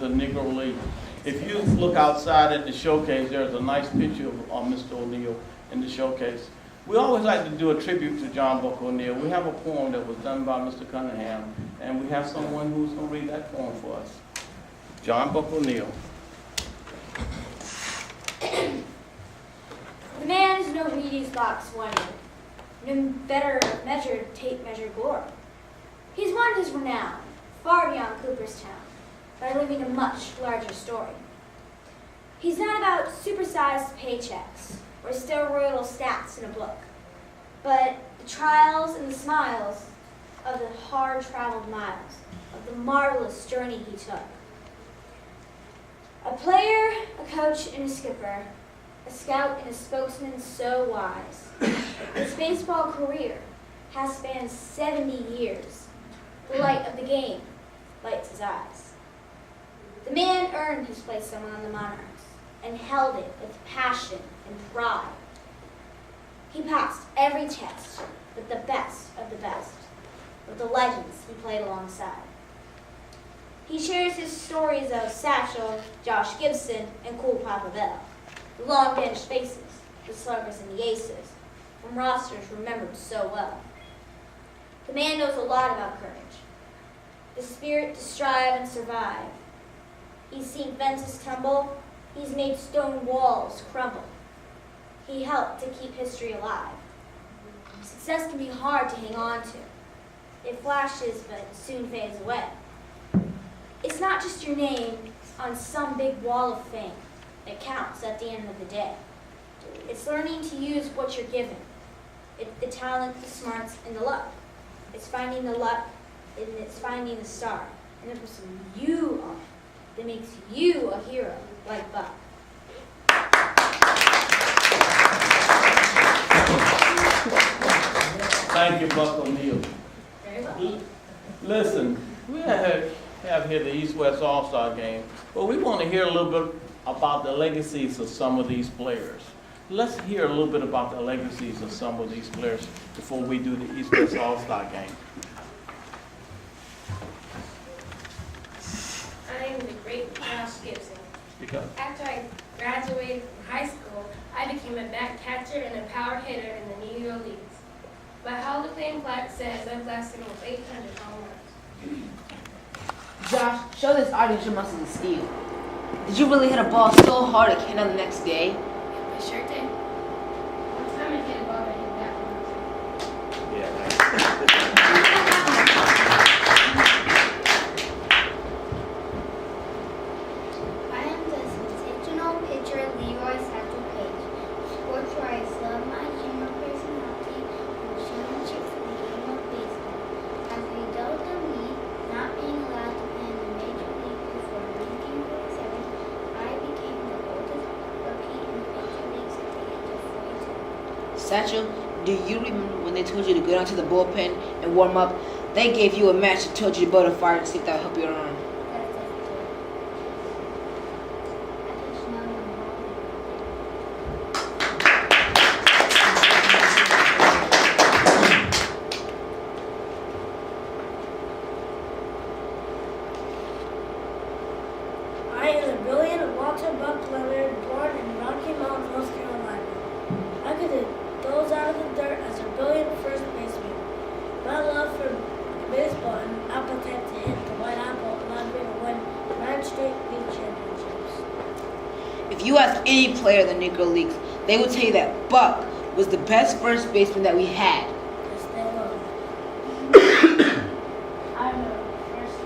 Negro League. If you look outside at the showcase, there's a nice picture of Mr. O'Neal in the showcase. We always like to do a tribute to John Buck O'Neal. We have a poem that was done by Mr. Cunningham, and we have someone who's going to read that poem for us. John Buck O'Neal. The man is no Wheaties box wonder, no better measured tape measure glory. He's won his renown far beyond Cooperstown by living a much larger story. He's not about supersized paychecks or steroidal stats in a book, but the trials and the smiles of the hard-traveled miles, of the marvelous journey he took. A player, a coach, and a skipper, a scout and a spokesman so wise. His baseball career has spanned 70 years. The light of the game lights his eyes. The man earned his place among the Monarchs and held it with passion and pride. He passed every test with the best of the best, with the legends he played alongside. He shares his stories of Satchel, Josh Gibson, and Cool Papa Bell, the long bench faces, the sluggers and the aces, from rosters remembered so well. The man knows a lot about courage, the spirit to strive and survive. He's seen fences tumble, he's made stone walls crumble. He helped to keep history alive. Success can be hard to hang on to. It flashes but soon fades away. It's not just your name on some big wall of fame that counts at the end of the day. It's learning to use what you're given. It's the talent, the smarts, and the luck. It's finding the luck, and it's finding the star, and the person you are that makes you a hero like Buck. Thank you, Buck O'Neal. Very well. Listen, we have here the East-West All-Star Game, but we want to hear a little bit about the legacies of some of these players. Let's hear a little bit about the legacies of some of these players before we do the East-West All-Star Game. My name is the great Josh Gibson. Because After I graduated from high school, I became a back catcher and a power hitter in the Negro Leagues. My Hall of Fame plaque says I blasted with 800 home runs. Josh, show this audience your muscles of steel. Did you really hit a ball so hard it came on the next day? I sure did. One time I hit a ball that hit that one. I am the sensational pitcher Leroy Satchel Paige. Sports where I love my humor, personality, and showing chicks in the game of baseball. As a result of me not being allowed to play in the major league before 1947, I became the oldest rookie in the major leagues at the age of 42. Satchel, do you remember when they told you to go down to the bullpen and warm up? They gave you a match and told you to build a fire to see if that would help your arm. That's it. I just know I'm wrong. I am the brilliant Walter Buck Leonard, born in Rocky Mount, North Carolina. I could hit those out of the dirt as a brilliant first baseman. My love for baseball and appetite to hit the white apple allowed me to win 9 straight league championships. If you ask any player in the Negro Leagues, they will tell you that Buck was the best first baseman that we had. Yes, they will. I'm the first.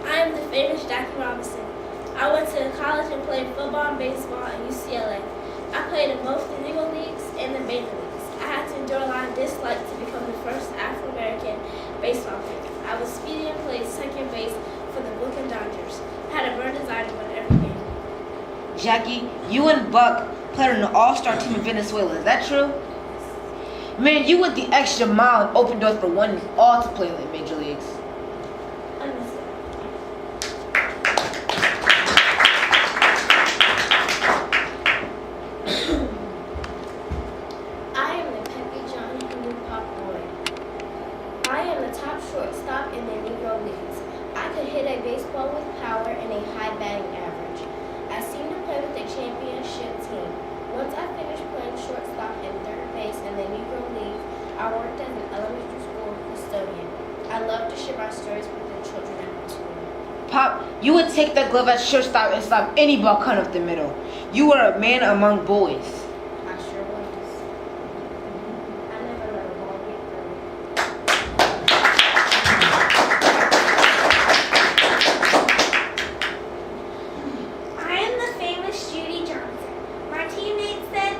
I am the famous Jackie Robinson. I went to college and played football and baseball at UCLA. I played in both the Negro Leagues and the Major Leagues. I had to endure a lot of dislike to become the first Afro-American baseball player. I was speedy and played second base for the Brooklyn Dodgers. I had a burning desire to win every game. Jackie, you and Buck played on the all-star team in Venezuela. Is that true? Man, you went the extra mile and opened doors for one and all to play in the Major Leagues. Understood. I am the Pepe John Henry Pop Boy. I am the top shortstop in the Negro Leagues. I could hit a baseball with power and a high batting average. I seem to play with a championship team. Once I finished playing shortstop and third base in the Negro Leagues, I worked as an elementary school custodian. I love to share my stories with the children at my school. Pop, you would take that glove at shortstop and stop any ball coming up the middle. You were a man among boys. I sure was. I never let a ball get through. I am the famous Judy Johnson. My teammates said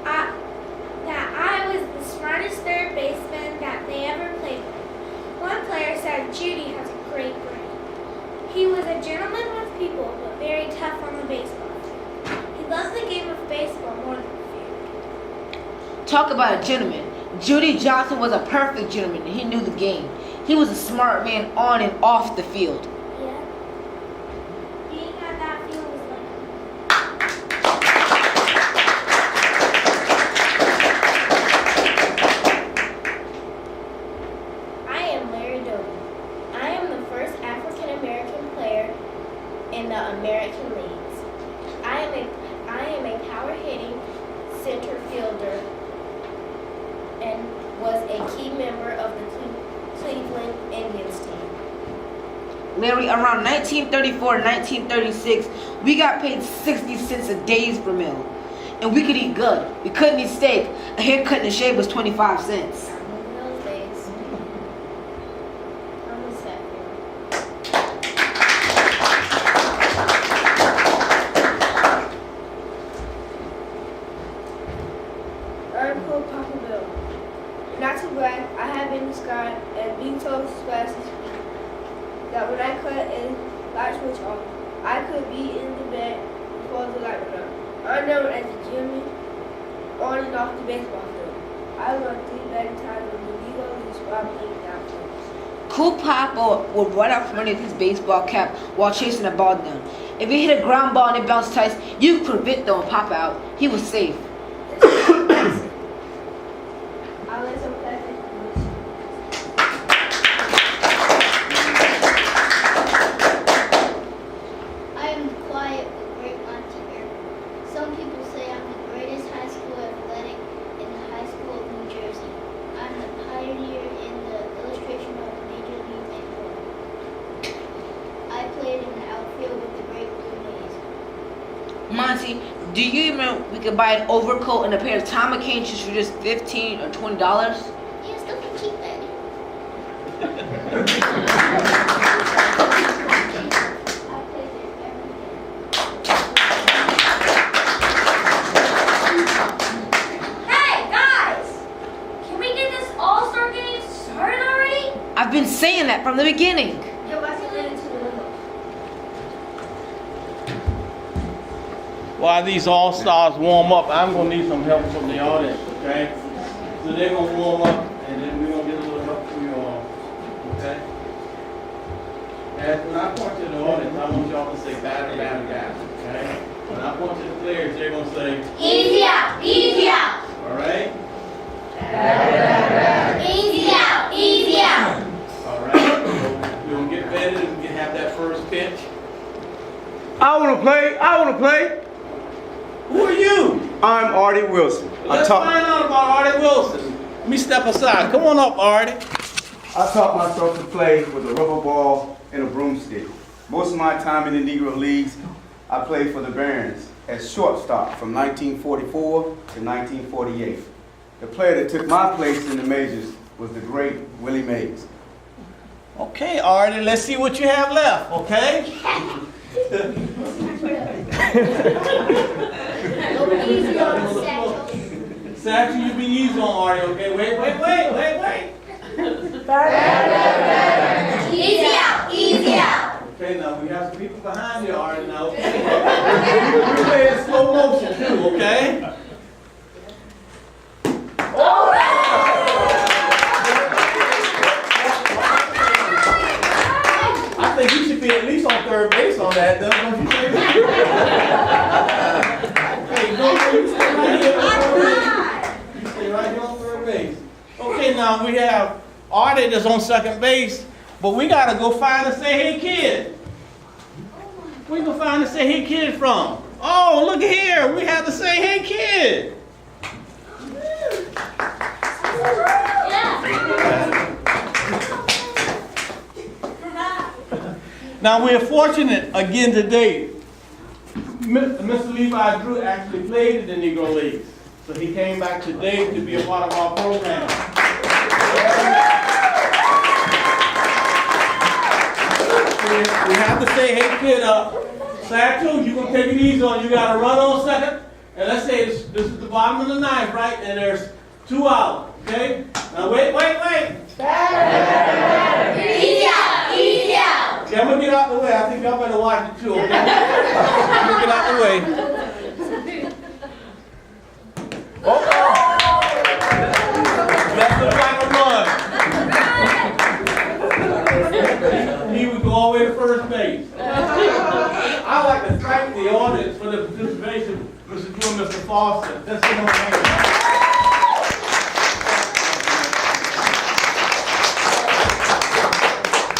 that I was the smartest third baseman that they ever played with. One player said Judy has a great brain. He was a gentleman with people, but very tough on the baseball field. He loves the game of baseball more than the field. Talk about a gentleman. Judy Johnson was a perfect gentleman and he knew the game. He was a smart man on and off the field. Yeah. Being at that field was like I am Larry Doby. I am the first African American player in the American Leagues. I am a power hitting center fielder and was a key member of the Cleveland Indians team. Larry, around 1934 and 1936, we got paid 60 cents a day's per meal. And we could eat good. We couldn't eat steak. A haircut and a shave was 25 cents. I remember those days. I miss that feeling. I'm called Papa Bill. Not to brag, I have been described as being so fast as speed that when I cut and light switch off, I could be in the bed before the light went on. I'm known as the Jimmy on and off the baseball field. I won 3 batting titles in the Negro Leagues while playing downfield. Cool Papa would run out from underneath his baseball cap while chasing a ball down. If he hit a ground ball and it bounced twice, you could prevent throwing Papa out. He was safe. I let some plastic fish. I am quiet but great Auntie Erica. Some people say I'm the greatest high school athletic in the high school of New Jersey. I'm the pioneer in the illustration of Major League Baseball. I played in the outfield with the great Blue Jays. Monty, do you remember we could buy an overcoat and a pair of Tom McCain shoes for just $15 or $20? Yes, don't be cheap, Daddy. I played there every day. Hey, guys! Can we get this All-Star game started already? I've been saying that from the beginning. Yo, let's get into the window. While these all-stars warm up, I'm gonna need some help from the audience, okay? So they're gonna warm up, and then we're gonna get a little help from you all, okay? And when I point to the audience, I want y'all to say batter, batter, batter, okay? When I point to the players, they're gonna say, Easy out! Easy out! all right? Easy out! Easy out! All right, so we're gonna get ready to have that first pitch. I want to play. Who are you? I'm Artie Wilson. Let's find out about Artie Wilson. Let me step aside. Come on up, Artie. I taught myself to play with a rubber ball and a broomstick. Most of my time in the Negro Leagues, I played for the Barons as shortstop from 1944 to 1948. The player that took my place in the majors was the great Willie Mays. Okay, Artie, let's see what you have left, okay? Easy on the Satchel. Satchel, you be easy on Artie, okay? Wait. Easy out! Easy out! Okay, now we have some people behind you, Artie, now, okay? We play in slow motion too, okay? I think you should be at least on third base on that, don't you think? Hey, go, you stay right here. You stay right now we have Artie that's on second base, but we gotta go find a Say Hey Kid. Where you gonna find the Say Hey Kid from? Oh, look here, we have the Say Hey Kid. Now we're fortunate again today. Mr. Levi Drew actually played in the Negro Leagues. So he came back today to be a part of our program. We have to say, hey kid, Satchel, you're going to take it easy on. You got to run on second. And let's say this is the bottom of the ninth, right? And there's 2 out, okay? Now wait. Easy out, easy out. Yeah, I'm going to get out the way. I think y'all better watch it too, okay? I'm going to get out the way. Oh! That looks like a run. He would go all the way to first base. I'd like to thank the audience for the participation, Mr. Drew and Mr. Foster. That's the one.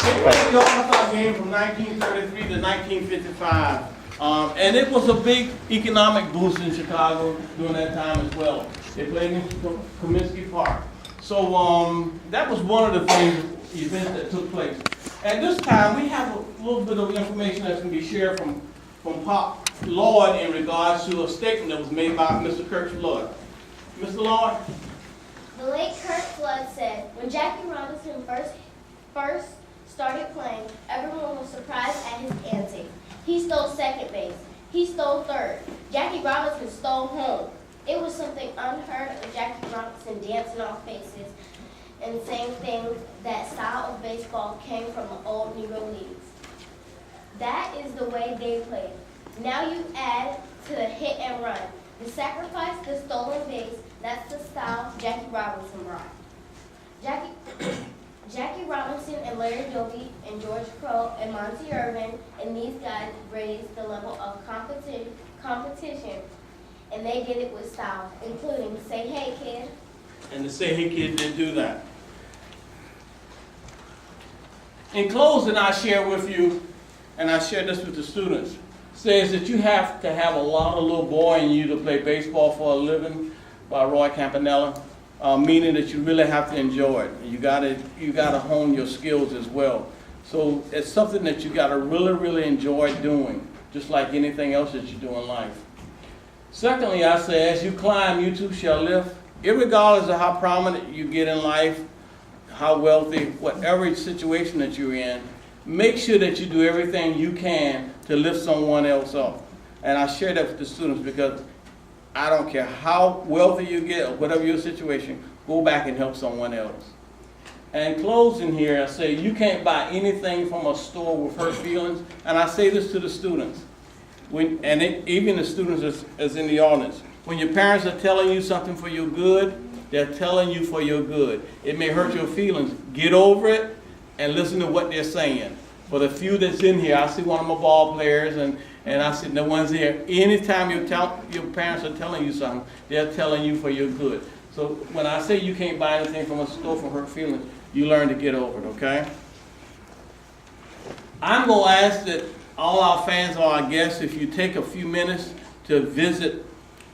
They played the All-Star game from 1933 to 1955. And it was a big economic boost in Chicago during that time as well. They played in Comiskey Park. So that was one of the events that took place. At this time, we have a little bit of information that's going to be shared from Pop Lloyd in regards to a statement that was made by Mr. Kurt Flood. Mr. Lloyd? The late Kurt Flood said, when Jackie Robinson first started playing, everyone was surprised at his antics. He stole second base. He stole third. Jackie Robinson stole home. It was something unheard of Jackie Robinson dancing off faces and saying things. That style of baseball came from the old Negro Leagues. That is the way they played. Now you add to the hit and run. The sacrifice, the stolen base, that's the style Jackie Robinson brought. Jackie Robinson and Larry Doby and George Crowe and Monty Irvin and these guys raised the level of competition, and they did it with style, including Say Hey Kid. And the Say Hey Kid did do that. In closing, I share with you, and I share this with the students, says that you have to have a lot of little boy in you to play baseball for a living by Roy Campanella. Meaning that you really have to enjoy it. You gotta hone your skills as well. So it's something that you gotta really enjoy doing, just like anything else that you do in life. Secondly, I say, as you climb, you too shall lift. Irregardless of how prominent you get in life, how wealthy, whatever situation that you're in, make sure that you do everything you can to lift someone else up. And I share that with the students because I don't care how wealthy you get or whatever your situation, go back and help someone else. And closing here, I say you can't buy anything from a store with hurt feelings. And I say this to the students, even the students that's in the audience. When your parents are telling you something for your good, they're telling you for your good. It may hurt your feelings. Get over it and listen to what they're saying. For the few that's in here, I see one of my ball players and I see the ones here. Anytime your parents are telling you something, they're telling you for your good. So when I say you can't buy anything from a store for hurt feelings, you learn to get over it, okay? I'm going to ask that all our fans or our guests, if you take a few minutes to visit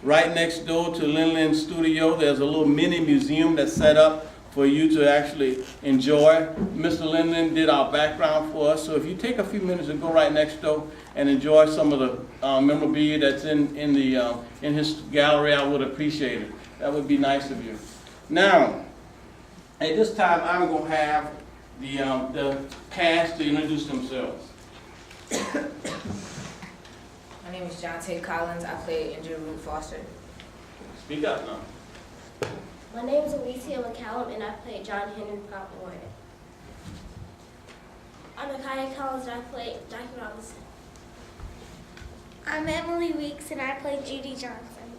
right next door to Lin Lin Studio, there's a little mini museum that's set up for you to actually enjoy. Mr. Lin Lin did our background for us, so if you take a few minutes and go right next door and enjoy some of the memorabilia that's in his gallery, I would appreciate it. That would be nice of you. Now, at this time, I'm going to have the cast to introduce themselves. My name is Jonte Collins. I play Andrew Root Foster. Speak up now. My name is Alicia McCallum, and I play John Henry Pop Lloyd. I'm Nakaya Collins, and I play Jackie Robinson. I'm Emily Weeks and I play Judy Johnson.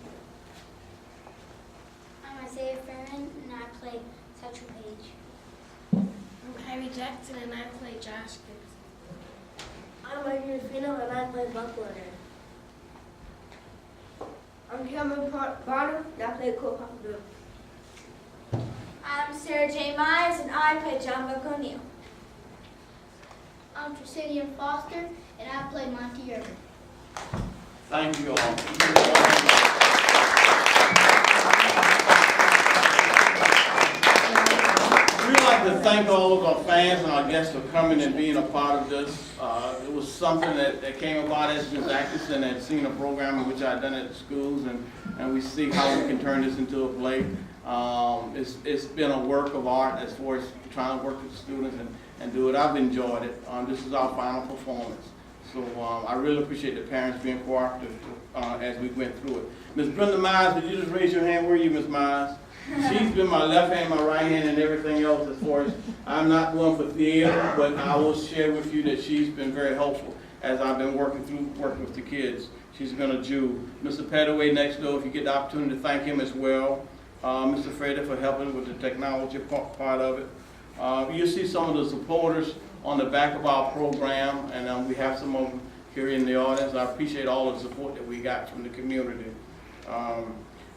I'm Isaiah Farron and I play Satchel Paige. I'm Kyrie Jackson and I play Josh Gibbs. I'm Adrian Fino, and I play Buck Warner. I'm Cameron Bonner and I play Cole Papa Bill. I'm Sarah J. Myers, and I play John Buck O'Neill. I'm Tresenia Foster, and I play Monty Irvin. Thank you all. We'd like to thank all of our fans and our guests for coming and being a part of this. It was something that came about as Ms. Atkinson had seen a program in which I had done at the schools, and we see how we can turn this into a play. It's been a work of art as far as trying to work with the students and do it. I've enjoyed it. This is our final performance. So I really appreciate the parents being cooperative as we went through it. Ms. Brenda Myers, would you just raise your hand? Where are you, Ms. Myers? She's been my left hand, my right hand, and everything else as far as I'm not going for theater, but I will share with you that she's been very helpful as I've been working with the kids. She's been a Jew. Mr. Petaway next door, if you get the opportunity to thank him as well. Mr. Freda for helping with the technology part of it. You'll see some of the supporters on the back of our program, and we have some of them here in the audience. I appreciate all the support that we got from the community.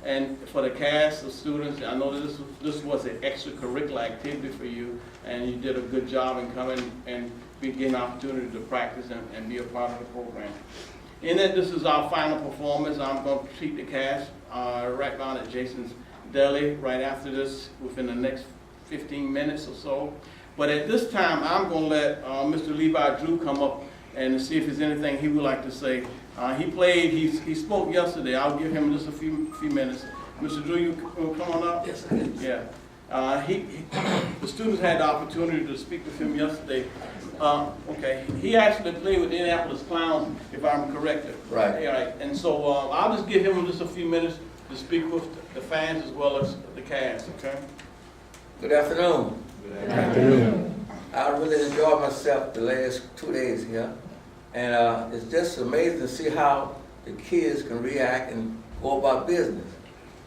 And for the cast of students, I know that this was an extracurricular activity for you, and you did a good job in coming and getting an opportunity to practice and be a part of the program. In that this is our final performance, I'm going to treat the cast right down at Jason's Deli right after this, within the next 15 minutes or so. But at this time, I'm going to let Mr. Levi Drew come up and see if there's anything he would like to say. He spoke yesterday. I'll give him just a few minutes. Mr. Drew, you will come on up? Yes, I did. Yeah. The students had the opportunity to speak with him yesterday. Okay. He actually played with the Indianapolis Clowns, if I'm correct. Right. Yeah, right. And so I'll just give him just a few minutes to speak with the fans as well as the cast, okay? Good afternoon. Good afternoon. I really enjoyed myself the last 2 days here. And it's just amazing to see how the kids can react and go about business.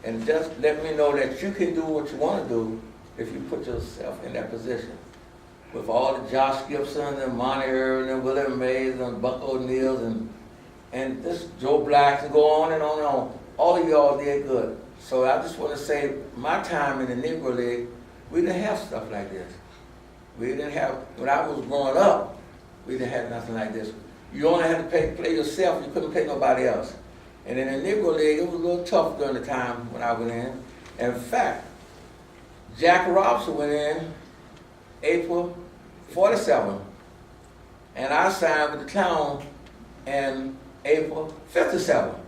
And just let me know that you can do what you want to do if you put yourself in that position. With all the Josh Gibson and Monty Irvin and William Mays and Buck O'Neill and this Joe Blacks and go on and on and on. All of y'all did good. So I just want to say, my time in the Negro League, we didn't have stuff like this. We didn't have, when I was growing up, we didn't have nothing like this. You only had to play yourself, you couldn't play nobody else. And in the Negro League, it was a little tough during the time when I went in. In fact, Jack Robinson went in April 47, and I signed with the Clown in April 57.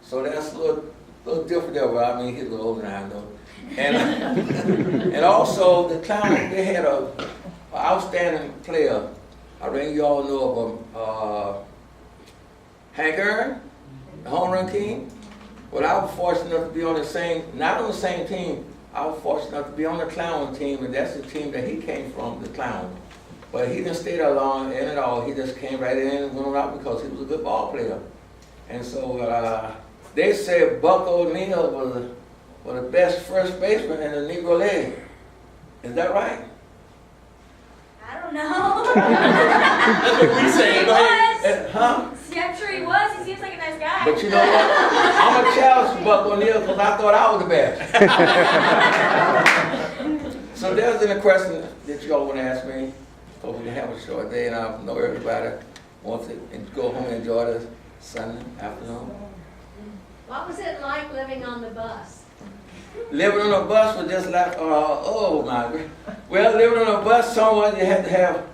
So that's a little different there, but I mean, he's a little older than I know. And, and also, the Clown, they had an outstanding player. I think you all know of him, Hank Aaron, the home run king. Well, I was fortunate enough to be on the same, not on the same team, I was fortunate enough to be on the Clown team, and that's the team that he came from, the Clown. But he didn't stay there long in at all. He just came right in and went out because he was a good ball player. And so they said Buck O'Neill was the best first baseman in the Negro League. Is that right? I don't know. That's what we say. Go ahead. Huh? Yeah, I'm sure he was. He seems like a nice guy. But you know what? I'm a challenge to Buck O'Neill because I thought I was the best. So there's any question that you all want to ask me? Because we have a short day and I know everybody wants to go home and enjoy this Sunday afternoon. What was it like living on the bus? Living on a bus was just like, oh my. Well, living on a bus, someone you had to have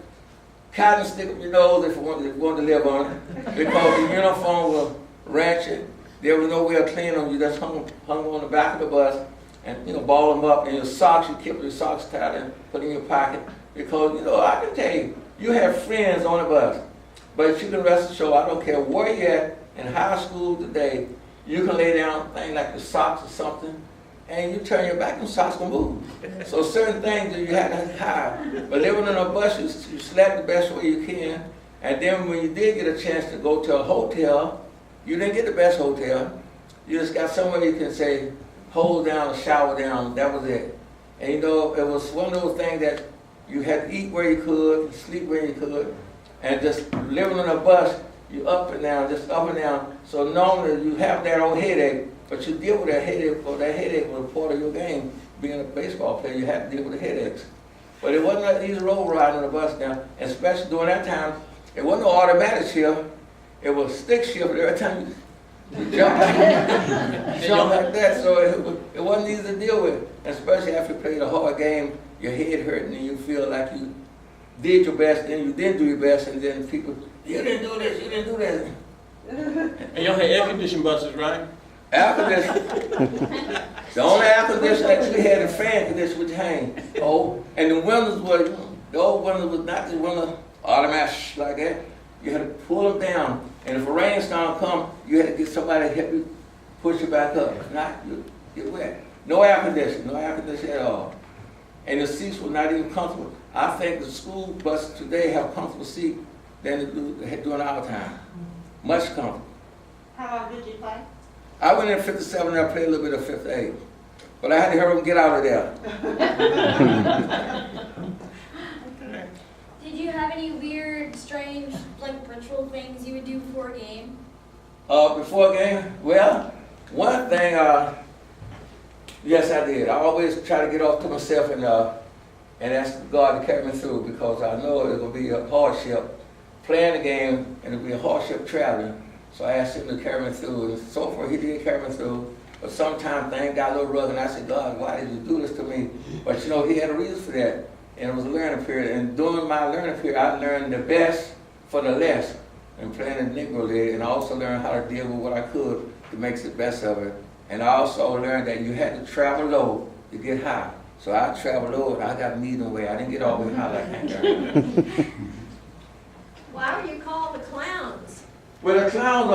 cotton stick up your nose if you wanted to live on it, because the uniform was rancid. There was no way of cleaning them. You just hung on the back of the bus and ball them up. And your socks, you kept your socks tied and put in your pocket, because I can tell you, you have friends on the bus, but you can rest assured, I don't care where you're at in high school today, you can lay down things like your socks or something, and you turn your back and socks can move. So certain things that you had to hide. But living on a bus, you slept the best way you can. And then when you did get a chance to go to a hotel, you didn't get the best hotel. You just got somewhere you can say, hold down or shower down. That was it. And it was one of those things that you had to eat where you could, sleep where you could. And just living on a bus, you up and down, just up and down. So normally you have that old headache, but you deal with that headache, because that headache was part of your game. being a baseball player, you had to deal with the headaches. But it wasn't an easy road riding on the bus now, especially during that time. It wasn't no automatic shift. It was stick shift every time you jump like that. So it wasn't easy to deal with, especially after you played a hard game, your head hurting and you feel like you did your best, then you didn't do your best, and then people, you didn't do this, you didn't do that. And y'all had air conditioned buses, right? Air conditioning. The only air conditioner that we had, a fan conditioner with your hand. Oh, and the windows were, the old windows was not the window automatic like that. You had to pull them down, and if a rainstorm come, you had to get somebody to help you push it back up. If not, you get wet. No air conditioning, no air conditioning at all. And the seats were not even comfortable. I think the school buses today have comfortable seats than they do during our time. Much comfortable. How long did you play? I went in 57 and I played a little bit of 58. But I had to hurry up and get out of there. Did you have any weird, strange, like ritual things you would do before a game? Before a game? Well, one thing, yes I did. I always try to get off to myself and ask God to carry me through, because I know it's going to be a hardship playing the game and it'll be a hardship traveling. So I asked him to carry me through, and so far he did carry me through. But sometimes things got a little rough, and I said, God, why did you do this to me? But you know, he had a reason for that, and it was a learning period. And during my learning period, I learned the best for the less in playing in the Negro League, and I also learned how to deal with what I could to make the best of it. And I also learned that you had to travel low to get high. So I traveled low, and I got medium way. I didn't get all the way high like Hank Aaron. Why were you called the Clowns? Well, the Clowns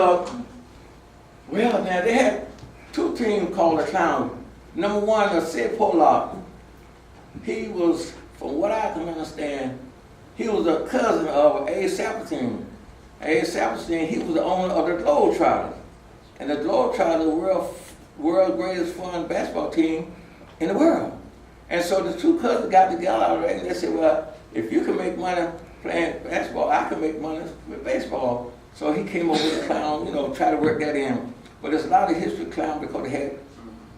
well, now they had two teams called the Clowns. Number one, Sid Pollock. He was, from what I can understand, he was a cousin of A. Saperstein. A. Saperstein, he was the owner of the Globetrotters. And the Globetrotters were the world's greatest fun basketball team in the world. And so the two cousins got together and they said, well, if you can make money playing basketball, I can make money with baseball. So he came over with the Clown, you know, try to work that in. But there's a lot of history of Clown because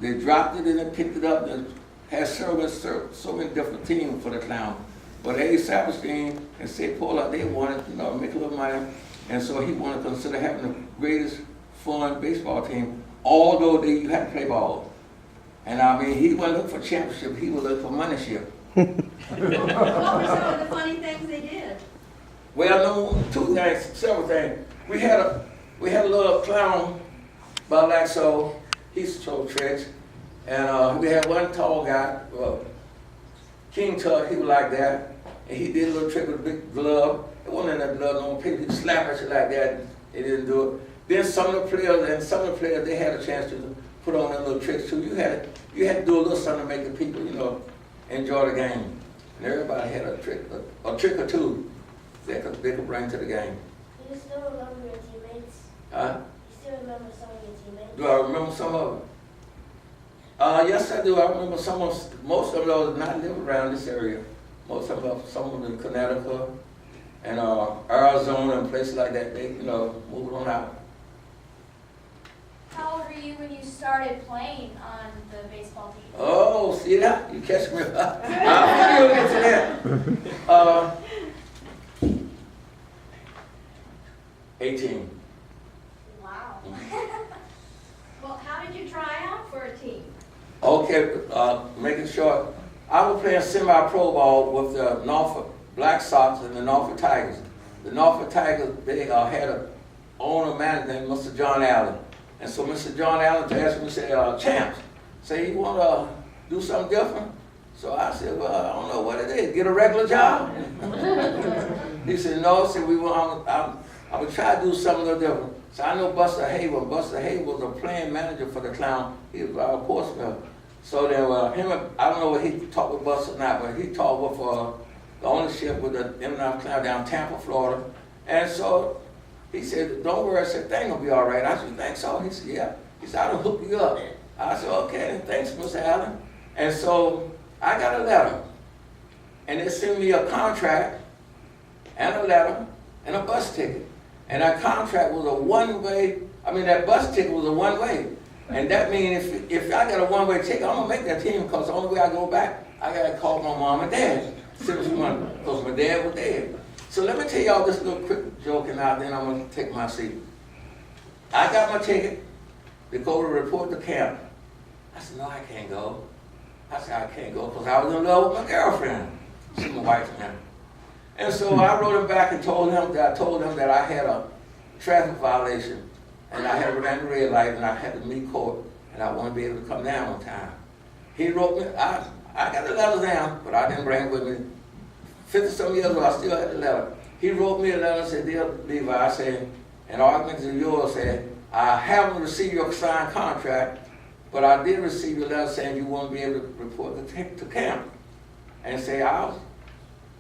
they dropped it and then picked it up and had so many different teams for the Clown. But A. Saperstein and Sid Pollock, they wanted, you know, make a little money. And so he wanted to consider having the greatest fun baseball team, although you had to play ball. And I mean, he wasn't looking for championship, he was looking for moneyship. What were some of the funny things they did? Well, no, two things, several things. We had a little clown, about like so, he's so tricks. And we had one tall guy, King Tut, he was like that. And he did a little trick with a big glove. It wasn't in that glove, no people could slap at you like that. They didn't do it. Then some of the players, they had a chance to put on their little tricks too. You had to do a little something to make the people, you know, enjoy the game. And everybody had a trick or two they could bring to the game. Do you still remember your teammates? Huh? You still remember some of your teammates? Do I remember some of them? Yes, I do. I remember most of them those not live around this area. Most of them, some of them in Connecticut and Arizona and places like that. They, you know, moved on out. How old were you when you started playing on the baseball team? Oh, see that? You catch me. I'll get to that. 18. Wow. Well, how did you try out for a team? Okay, make it short. I was playing semi-pro ball with the Norfolk Black Sox and the Norfolk Tigers. The Norfolk Tigers, they had an owner manager named Mr. John Allen. And so Mr. John Allen asked me, said, Champs, say you want to do something different? So I said, well, I don't know what it is. Get a regular job? He said, no. Said, I would try to do something a little different. So I know Buster Hayward. Buster Hayward was a playing manager for the Clown. He was out of Portsmouth. So then I don't know what he talked with Buster or not, but he talked with the ownership with the M&M Clown down Tampa, Florida. And so he said, don't worry. I said, things will be all right. I said, you think so? He said, yeah. He said, I'll hook you up. I said, okay, thanks, Mr. Allen. And so I got a letter. And they sent me a contract and a letter and a bus ticket. And that contract was a one-way, that bus ticket was a one-way. And that means if I got a one-way ticket, I'm gonna make that team because the only way I go back, I gotta call my mom and dad. Because my dad was dead. So let me tell y'all this little quick joke and then I'm gonna take my seat. I got my ticket to go to report to camp. I said, no, I can't go. I said, I can't go because I was in love with my girlfriend. She's my wife now. And so I wrote him back and told him that I had a traffic violation and I had ran the red light and I had to meet court and I wanted to be able to come down on time. He wrote me, I got the letter down, but I didn't bring it with me. 50-some years ago, I still had the letter. He wrote me a letter and said, dear Levi, I said, an argument is yours, said, I haven't received your signed contract, but I did receive your letter saying you won't be able to report to camp. And say,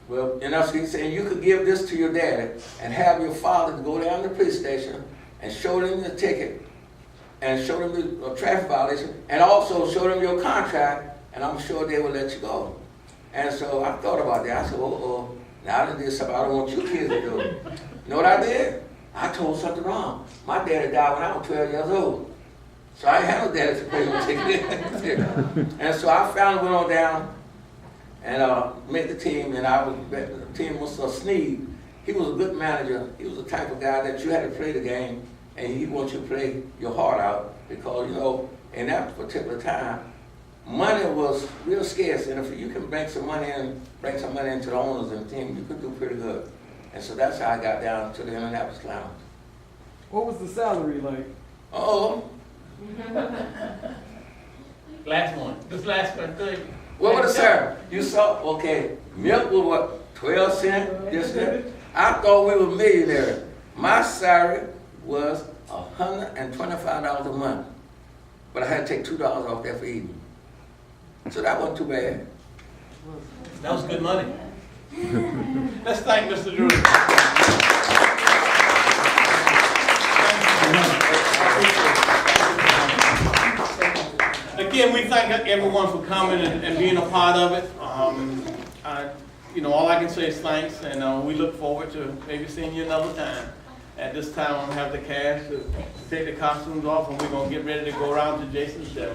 well, and that's he's saying you could give this to your dad and have your father to go down to the police station and show them the ticket and show them the traffic violation and also show them your contract and I'm sure they will let you go. And so I thought about that. I said, now I done did something I don't want you kids to do. You know what I did? I told something wrong. My daddy died when I was 12 years old. So I ain't had no daddy to pay no ticket. And so I finally went on down and made the team, and the team was Sneed. He was a good manager. He was the type of guy that you had to play the game, and he wants you to play your heart out because, you know, in that particular time, money was real scarce, and if you can bring some money into the owners and the team, you could do pretty good. And so that's how I got down to the Indianapolis Lounge. What was the salary like? Last one. This last one, good. What was the salary? You saw, okay, milk was what, 12 cents, this, that? I thought we were millionaires. My salary was $125 a month, but I had to take $2 off that for eating. So that wasn't too bad. That was good money. Let's thank Mr. Drew. Again, we thank everyone for coming and being a part of it. All I can say is thanks, and we look forward to maybe seeing you another time. At this time, I'm going to have the cash to take the costumes off, and we're going to get ready to go around to Jason's show.